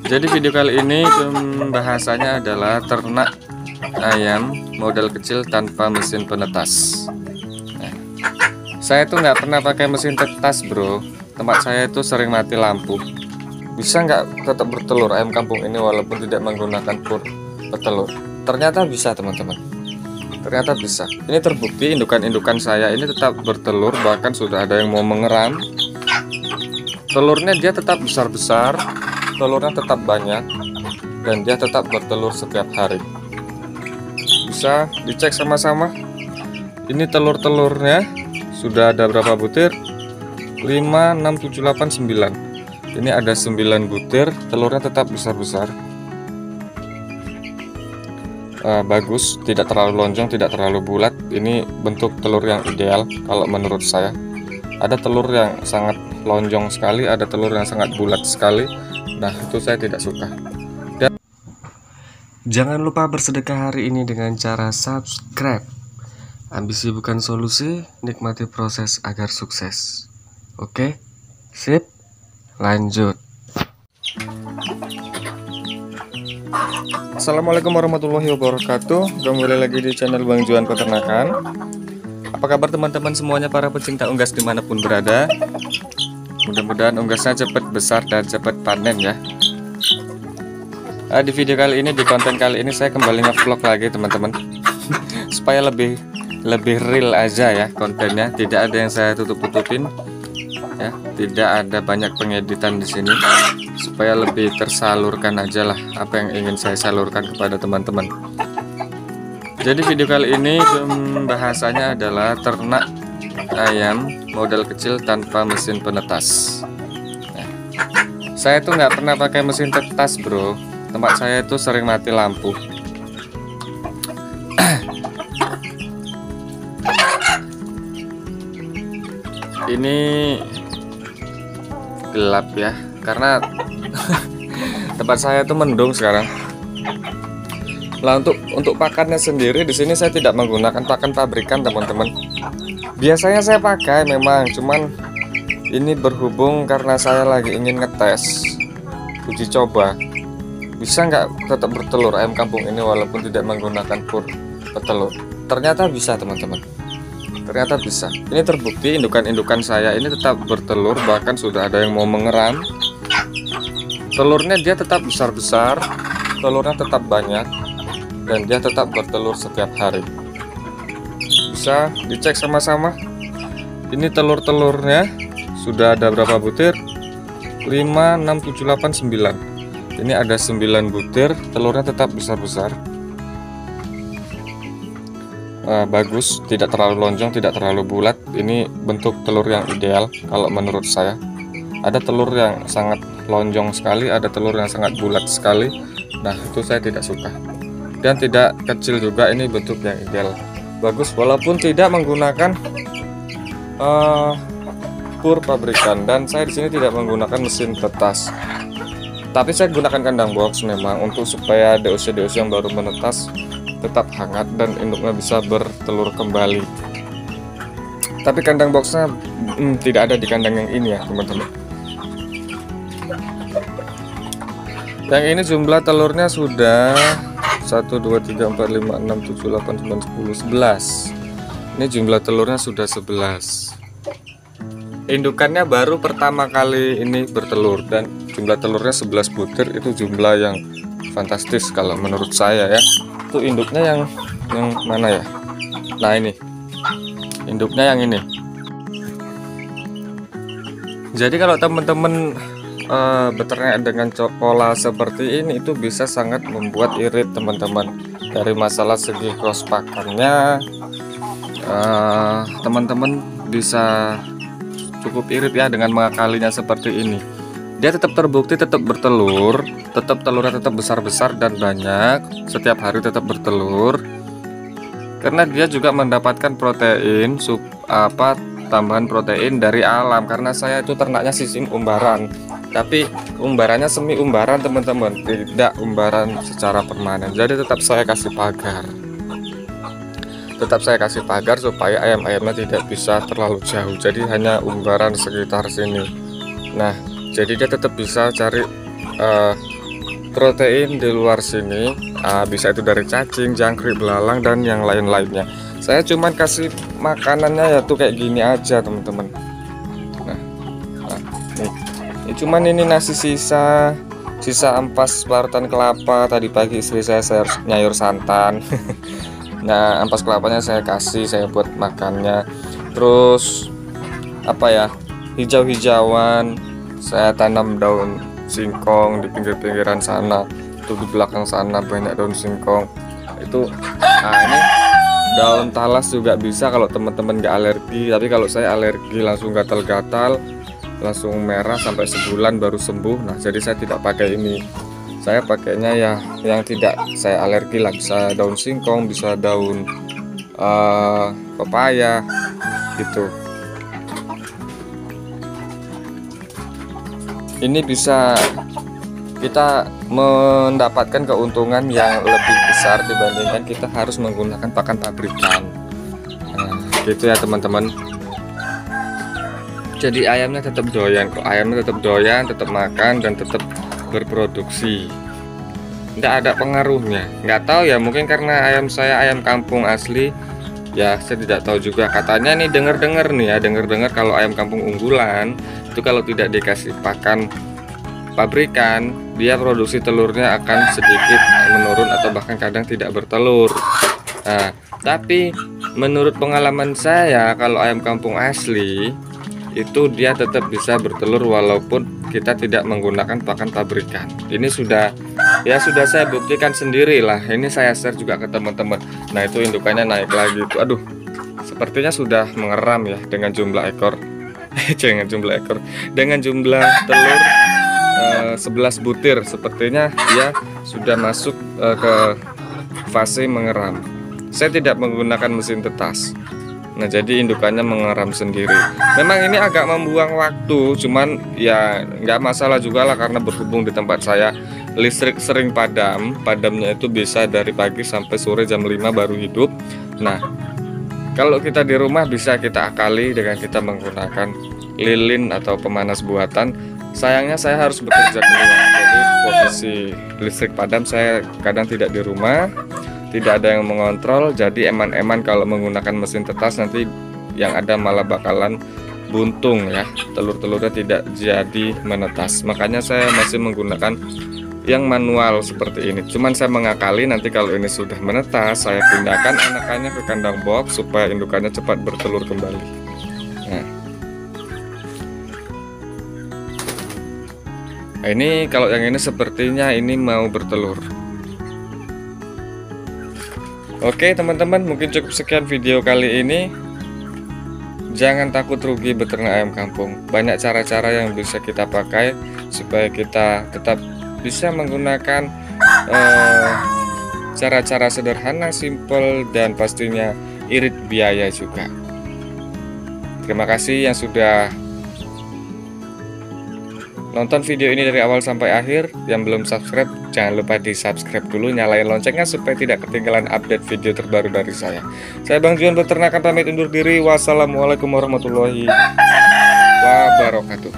Jadi video kali ini pembahasannya adalah ternak ayam model kecil tanpa mesin penetas. Nah, saya tuh nggak pernah pakai mesin tetas bro. Tempat saya itu sering mati lampu. Bisa nggak tetap bertelur ayam kampung ini walaupun tidak menggunakan pur petelur? Ternyata bisa teman-teman. Ternyata bisa. Ini terbukti indukan-indukan saya ini tetap bertelur, bahkan sudah ada yang mau mengeram. Telurnya dia tetap besar-besar, telurnya tetap banyak, dan dia tetap bertelur setiap hari. Bisa dicek sama-sama. Ini telur-telurnya sudah ada berapa butir? 5, 6, 7, 8, 9. Ini ada 9 butir, telurnya tetap besar-besar. Bagus, tidak terlalu lonjong, tidak terlalu bulat. Ini bentuk telur yang ideal kalau menurut saya. Ada telur yang sangat lonjong sekali, ada telur yang sangat bulat sekali. Nah, itu saya tidak suka. Dan jangan lupa bersedekah hari ini dengan cara subscribe. Ambisi bukan solusi, nikmati proses agar sukses. Oke, sip, lanjut. Assalamualaikum warahmatullahi wabarakatuh. Kembali lagi di channel Bang Juan Peternakan. Apa kabar teman-teman semuanya, para pecinta unggas dimanapun berada? Mudah-mudahan unggasnya cepat besar dan cepat panen ya. Di video kali ini, di konten kali ini saya kembali nge-vlog lagi teman-teman. Supaya lebih real aja ya kontennya, tidak ada yang saya tutup-tutupin ya, tidak ada banyak pengeditan di sini, supaya lebih tersalurkan aja lah apa yang ingin saya salurkan kepada teman-teman. Jadi video kali ini pembahasannya adalah ternak ayam model kecil tanpa mesin penetas. Nah, saya tuh nggak pernah pakai mesin tetas bro. Tempat saya itu sering mati lampu. Ini gelap ya, karena tempat saya itu mendung sekarang. Lah untuk pakannya sendiri di sini saya tidak menggunakan pakan pabrikan teman-teman. Biasanya saya pakai memang, cuman ini berhubung karena saya lagi ingin ngetes, uji coba, bisa nggak tetap bertelur ayam kampung ini walaupun tidak menggunakan pur petelur. Ternyata bisa teman-teman. Ternyata bisa. Ini terbukti indukan-indukan saya ini tetap bertelur, bahkan sudah ada yang mau mengeram. Telurnya dia tetap besar-besar, telurnya tetap banyak, dan dia tetap bertelur setiap hari. Bisa dicek sama-sama. Ini telur-telurnya sudah ada berapa butir? 5, 6, 7, 8, 9. Ini ada 9 butir, telurnya tetap besar-besar. Bagus, tidak terlalu lonjong, tidak terlalu bulat. Ini bentuk telur yang ideal kalau menurut saya. Ada telur yang sangat lonjong sekali, ada telur yang sangat bulat sekali. Nah, itu saya tidak suka. Dan tidak kecil juga, ini bentuk yang ideal. Bagus walaupun tidak menggunakan pur pabrikan, dan saya di sini tidak menggunakan mesin tetas. Tapi saya gunakan kandang box memang untuk supaya DOC yang baru menetas tetap hangat dan induknya bisa bertelur kembali. Tapi kandang boxnya tidak ada di kandang yang ini ya teman-teman. Yang ini jumlah telurnya sudah 1, 2, 3, 4, 5, 6, 7, 8, 9, 10, 11. Ini jumlah telurnya sudah 11. Indukannya baru pertama kali ini bertelur, dan jumlah telurnya 11 butir. Itu jumlah yang fantastis kalau menurut saya ya. Itu induknya yang mana ya? Nah, ini induknya yang ini. Jadi kalau teman-teman beternak dengan pola seperti ini, itu bisa sangat membuat irit teman-teman. Dari masalah segi kos pakannya, teman-teman bisa cukup irit ya dengan mengakalinya seperti ini. Dia tetap terbukti tetap bertelur, tetap telurnya tetap besar-besar dan banyak, setiap hari tetap bertelur. Karena dia juga mendapatkan protein, tambahan protein dari alam. Karena saya itu ternaknya sistem umbaran, tapi umbarannya semi umbaran teman-teman, tidak umbaran secara permanen. Jadi tetap saya kasih pagar. Tetap saya kasih pagar supaya ayam-ayamnya tidak bisa terlalu jauh. Jadi hanya umbaran sekitar sini. Nah, jadi dia tetap bisa cari protein di luar sini, bisa itu dari cacing, jangkrik, belalang, dan yang lain-lainnya. Saya cuman kasih makanannya ya tuh kayak gini aja teman-teman. Nah, nih. Cuman ini nasi sisa ampas parutan kelapa. Tadi pagi istri saya nyayur santan. Nah, ampas kelapanya saya kasih, saya buat makannya. Terus apa ya, hijau-hijauan saya tanam daun singkong di pinggir-pinggiran sana. Itu di belakang sana banyak daun singkong. Itu ini daun talas juga bisa kalau teman-teman nggak alergi. Tapi kalau saya alergi, langsung gatal-gatal, langsung merah sampai sebulan baru sembuh. Nah, jadi saya tidak pakai ini. Saya pakainya ya yang tidak saya alergi lah, bisa daun singkong, bisa daun pepaya gitu. Ini bisa kita mendapatkan keuntungan yang lebih besar dibandingkan kita harus menggunakan pakan pabrikan. Nah, gitu ya teman-teman. Jadi ayamnya tetap doyan kok, ayamnya tetap doyan, tetap makan dan tetap berproduksi. Tidak ada pengaruhnya. Nggak tahu ya, mungkin karena ayam saya ayam kampung asli. Ya, saya tidak tahu juga. Katanya nih dengar-dengar nih ya, dengar-dengar kalau ayam kampung unggulan itu kalau tidak dikasih pakan pabrikan, dia produksi telurnya akan sedikit menurun atau bahkan kadang tidak bertelur. Nah, tapi menurut pengalaman saya kalau ayam kampung asli itu dia tetap bisa bertelur walaupun kita tidak menggunakan pakan pabrikan. Ini sudah saya buktikan sendiri lah. Ini saya share juga ke teman-teman. Nah, itu indukannya naik lagi tuh. Aduh, sepertinya sudah mengeram ya dengan jumlah ekor. Dengan jumlah telur 11 butir, sepertinya dia sudah masuk ke fase mengeram. Saya tidak menggunakan mesin tetas. Nah, jadi indukannya mengeram sendiri. Memang ini agak membuang waktu, cuman ya nggak masalah juga lah, karena berhubung di tempat saya listrik sering padam. Padamnya itu bisa dari pagi sampai sore jam 5 baru hidup. Nah, kalau kita di rumah bisa kita akali dengan kita menggunakan lilin atau pemanas buatan. Sayangnya saya harus bekerja keluar, jadi posisi listrik padam saya kadang tidak di rumah, tidak ada yang mengontrol. Jadi eman-eman kalau menggunakan mesin tetas nanti yang ada malah bakalan buntung ya, telur-telurnya tidak jadi menetas. Makanya saya masih menggunakan yang manual seperti ini. Cuman saya mengakali, nanti kalau ini sudah menetas saya pindahkan anakannya ke kandang box supaya indukannya cepat bertelur kembali. Nah, ini kalau yang ini sepertinya ini mau bertelur. Oke teman-teman, mungkin cukup sekian video kali ini. Jangan takut rugi beternak ayam kampung. Banyak cara-cara yang bisa kita pakai supaya kita tetap bisa menggunakan cara-cara sederhana, simple, dan pastinya irit biaya juga. Terima kasih yang sudah nonton video ini dari awal sampai akhir. Yang belum subscribe, jangan lupa di subscribe dulu, nyalain loncengnya supaya tidak ketinggalan update video terbaru dari saya. Saya Bang Juan Peternakan pamit undur diri. Wassalamualaikum warahmatullahi wabarakatuh.